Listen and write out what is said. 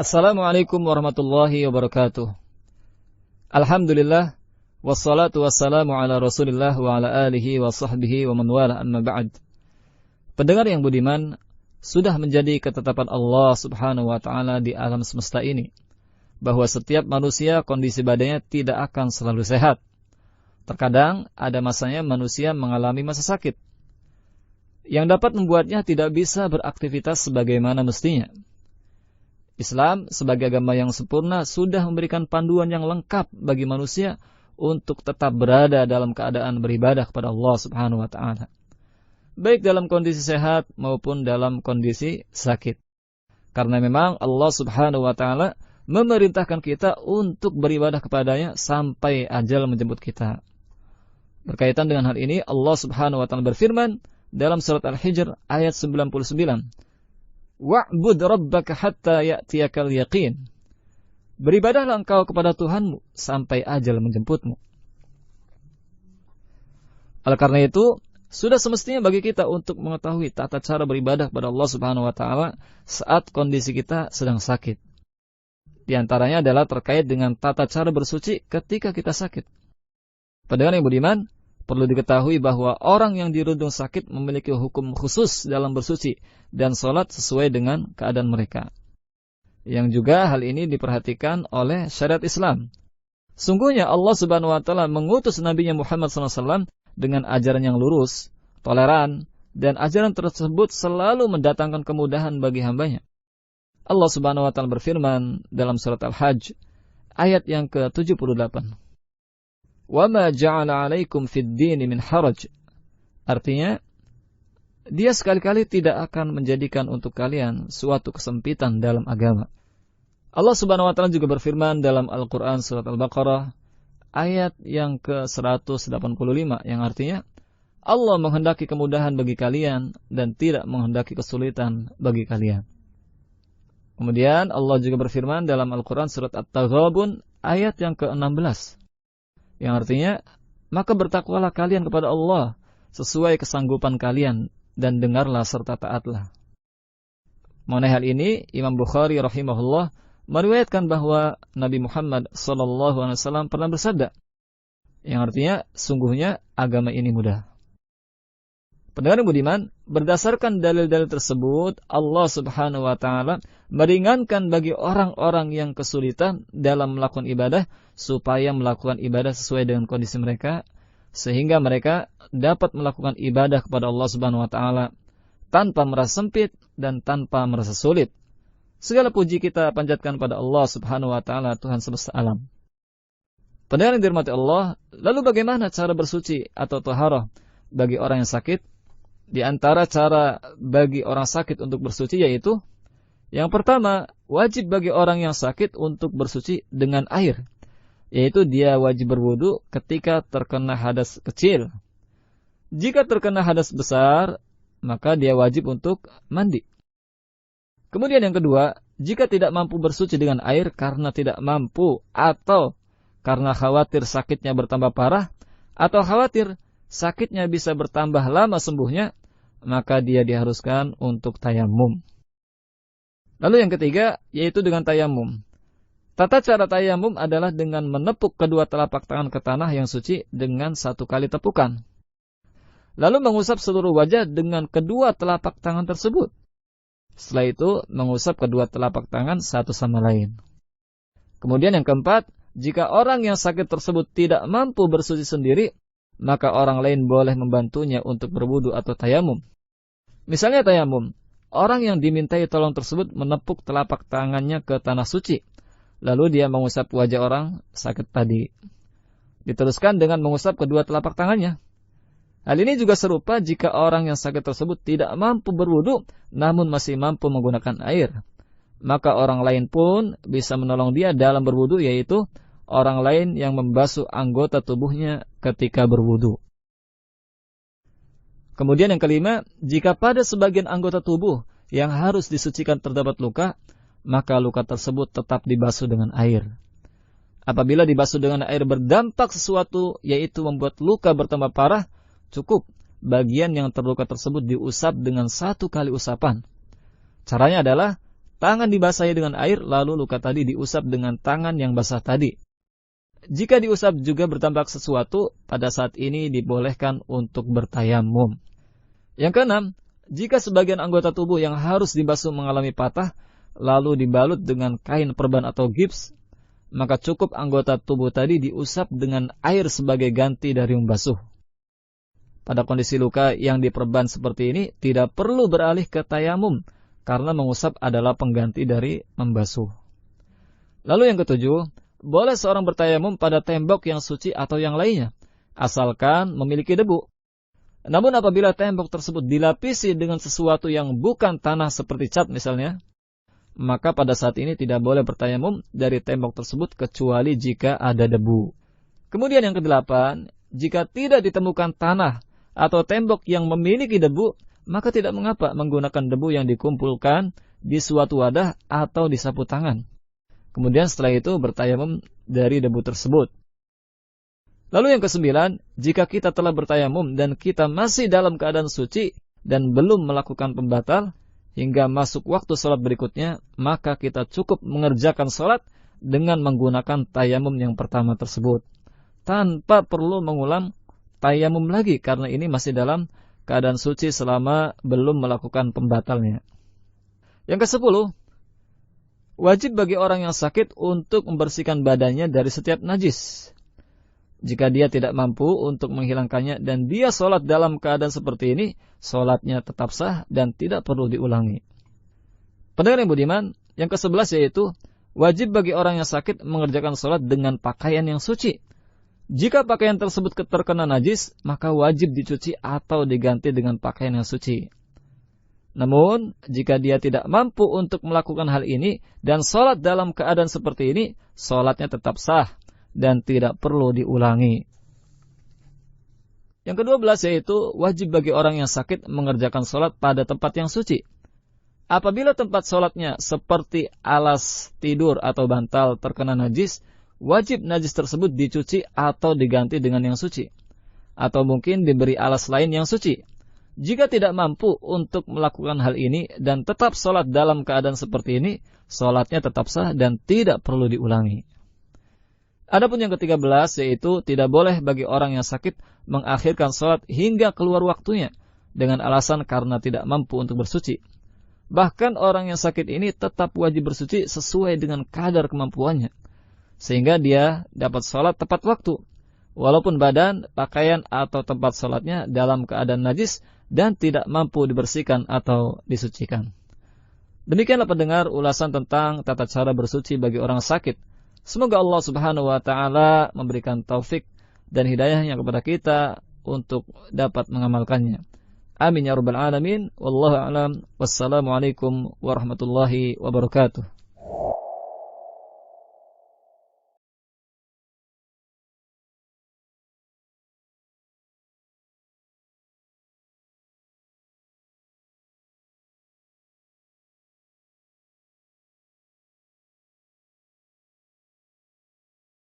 Assalamualaikum warahmatullahi wabarakatuh. Alhamdulillah, wassalatu wassalamu ala rasulillah wa ala alihi wa sahbihi wa man wala amma ba'd. Pendengar yang budiman, sudah menjadi ketetapan Allah subhanahu wa ta'ala di alam semesta ini, bahwa setiap manusia kondisi badannya tidak akan selalu sehat. Terkadang ada masanya manusia mengalami masa sakit, yang dapat membuatnya tidak bisa beraktivitas sebagaimana mestinya. Islam sebagai agama yang sempurna sudah memberikan panduan yang lengkap bagi manusia untuk tetap berada dalam keadaan beribadah kepada Allah subhanahu wa ta'ala, baik dalam kondisi sehat maupun dalam kondisi sakit. Karena memang Allah subhanahu wa ta'ala memerintahkan kita untuk beribadah kepadanya sampai ajal menjemput kita. Berkaitan dengan hal ini, Allah subhanahu wa ta'ala berfirman dalam surat Al-Hijr ayat 99, wa'bud rabbaka hatta ya'tiyakal yaqin. Beribadahlah engkau kepada Tuhanmu sampai ajal menjemputmu. Oleh karena itu, sudah semestinya bagi kita untuk mengetahui tata cara beribadah kepada Allah subhanahu wa ta'ala saat kondisi kita sedang sakit. Di antaranya adalah terkait dengan tata cara bersuci ketika kita sakit. Pendengar yang budiman, perlu diketahui bahwa orang yang dirundung sakit memiliki hukum khusus dalam bersuci dan sholat sesuai dengan keadaan mereka. Yang juga hal ini diperhatikan oleh syariat Islam. Sungguhnya Allah subhanahu wa ta'ala mengutus Nabi Muhammad SAW dengan ajaran yang lurus, toleran, dan ajaran tersebut selalu mendatangkan kemudahan bagi hambanya. Allah subhanahu wa ta'ala berfirman dalam surat Al-Hajj ayat yang ke-78. وَمَا جَعَلَ عَلَيْكُمْ فِي الدِّينِ مِنْ حَرَجٍ. Artinya, dia sekali-kali tidak akan menjadikan untuk kalian suatu kesempitan dalam agama. Allah subhanahu wa ta'ala juga berfirman dalam Al-Quran surat Al-Baqarah ayat yang ke-185, yang artinya, Allah menghendaki kemudahan bagi kalian dan tidak menghendaki kesulitan bagi kalian. Kemudian Allah juga berfirman dalam Al-Quran surat At-Taghabun ayat yang ke-16, yang artinya, maka bertakwalah kalian kepada Allah sesuai kesanggupan kalian dan dengarlah serta taatlah. Mengenai hal ini, Imam Bukhari rahimahullah meriwayatkan bahwa Nabi Muhammad SAW pernah bersabda, yang artinya, sungguhnya agama ini mudah. Pendengar yang budiman, berdasarkan dalil-dalil tersebut, Allah subhanahu wa ta'ala meringankan bagi orang-orang yang kesulitan dalam melakukan ibadah, supaya melakukan ibadah sesuai dengan kondisi mereka, sehingga mereka dapat melakukan ibadah kepada Allah subhanahu wa ta'ala tanpa merasa sempit dan tanpa merasa sulit. Segala puji kita panjatkan pada Allah subhanahu wa ta'ala, Tuhan semesta alam. Pendengar yang dirahmati Allah, lalu bagaimana cara bersuci atau taharah bagi orang yang sakit? Di antara cara bagi orang sakit untuk bersuci yaitu, yang pertama, wajib bagi orang yang sakit untuk bersuci dengan air, yaitu dia wajib berwudu ketika terkena hadas kecil. Jika terkena hadas besar, maka dia wajib untuk mandi. Kemudian yang kedua, jika tidak mampu bersuci dengan air karena tidak mampu atau karena khawatir sakitnya bertambah parah atau khawatir sakitnya bisa bertambah lama sembuhnya, maka dia diharuskan untuk tayamum. Lalu yang ketiga, yaitu dengan tayamum. Tata cara tayamum adalah dengan menepuk kedua telapak tangan ke tanah yang suci dengan satu kali tepukan. Lalu mengusap seluruh wajah dengan kedua telapak tangan tersebut. Setelah itu, mengusap kedua telapak tangan satu sama lain. Kemudian yang keempat, jika orang yang sakit tersebut tidak mampu bersuci sendiri, maka orang lain boleh membantunya untuk berwudu atau tayamum. Misalnya tayamum, orang yang dimintai tolong tersebut menepuk telapak tangannya ke tanah suci, lalu dia mengusap wajah orang sakit tadi. Diteruskan dengan mengusap kedua telapak tangannya. Hal ini juga serupa jika orang yang sakit tersebut tidak mampu berwudu, namun masih mampu menggunakan air. Maka orang lain pun bisa menolong dia dalam berwudu, yaitu orang lain yang membasuh anggota tubuhnya ketika berwudu. Kemudian yang kelima, jika pada sebagian anggota tubuh yang harus disucikan terdapat luka, maka luka tersebut tetap dibasuh dengan air. Apabila dibasuh dengan air berdampak sesuatu, yaitu membuat luka bertambah parah, cukup bagian yang terluka tersebut diusap dengan satu kali usapan. Caranya adalah tangan dibasahi dengan air, lalu luka tadi diusap dengan tangan yang basah tadi. Jika diusap juga bertampak sesuatu, pada saat ini dibolehkan untuk bertayamum. Yang keenam, jika sebagian anggota tubuh yang harus dibasuh mengalami patah, lalu dibalut dengan kain perban atau gips, maka cukup anggota tubuh tadi diusap dengan air sebagai ganti dari membasuh. Pada kondisi luka yang diperban seperti ini, tidak perlu beralih ke tayamum, karena mengusap adalah pengganti dari membasuh. Lalu yang ketujuh, boleh seorang bertayamum pada tembok yang suci atau yang lainnya, asalkan memiliki debu. Namun apabila tembok tersebut dilapisi dengan sesuatu yang bukan tanah seperti cat misalnya, maka pada saat ini tidak boleh bertayamum dari tembok tersebut kecuali jika ada debu. Kemudian yang kedelapan, jika tidak ditemukan tanah atau tembok yang memiliki debu, maka tidak mengapa menggunakan debu yang dikumpulkan di suatu wadah atau di sapu tangan. Kemudian setelah itu bertayamum dari debu tersebut. Lalu yang kesembilan, jika kita telah bertayamum dan kita masih dalam keadaan suci dan belum melakukan pembatal, hingga masuk waktu sholat berikutnya, maka kita cukup mengerjakan sholat dengan menggunakan tayamum yang pertama tersebut, tanpa perlu mengulang tayamum lagi, karena ini masih dalam keadaan suci selama belum melakukan pembatalnya. Yang ke-10, wajib bagi orang yang sakit untuk membersihkan badannya dari setiap najis. Jika dia tidak mampu untuk menghilangkannya dan dia sholat dalam keadaan seperti ini, sholatnya tetap sah dan tidak perlu diulangi. Pendengar yang budiman, yang ke-11 yaitu wajib bagi orang yang sakit mengerjakan sholat dengan pakaian yang suci. Jika pakaian tersebut terkena najis, maka wajib dicuci atau diganti dengan pakaian yang suci. Namun, jika dia tidak mampu untuk melakukan hal ini dan sholat dalam keadaan seperti ini, sholatnya tetap sah dan tidak perlu diulangi. Yang ke-12 yaitu wajib bagi orang yang sakit mengerjakan sholat pada tempat yang suci. Apabila tempat sholatnya seperti alas tidur atau bantal terkena najis, wajib najis tersebut dicuci atau diganti dengan yang suci. Atau mungkin diberi alas lain yang suci. Jika tidak mampu untuk melakukan hal ini dan tetap sholat dalam keadaan seperti ini, sholatnya tetap sah dan tidak perlu diulangi. Adapun yang ke-13 yaitu tidak boleh bagi orang yang sakit mengakhirkan sholat hingga keluar waktunya dengan alasan karena tidak mampu untuk bersuci. Bahkan orang yang sakit ini tetap wajib bersuci sesuai dengan kadar kemampuannya, sehingga dia dapat sholat tepat waktu, walaupun badan, pakaian atau tempat sholatnya dalam keadaan najis dan tidak mampu dibersihkan atau disucikan. Demikianlah pendengar ulasan tentang tata cara bersuci bagi orang sakit. Semoga Allah Subhanahu wa taala memberikan taufik dan hidayahnya kepada kita untuk dapat mengamalkannya. Amin ya rabbal alamin. Wallahu a'lam. Wassalamualaikum warahmatullahi wabarakatuh.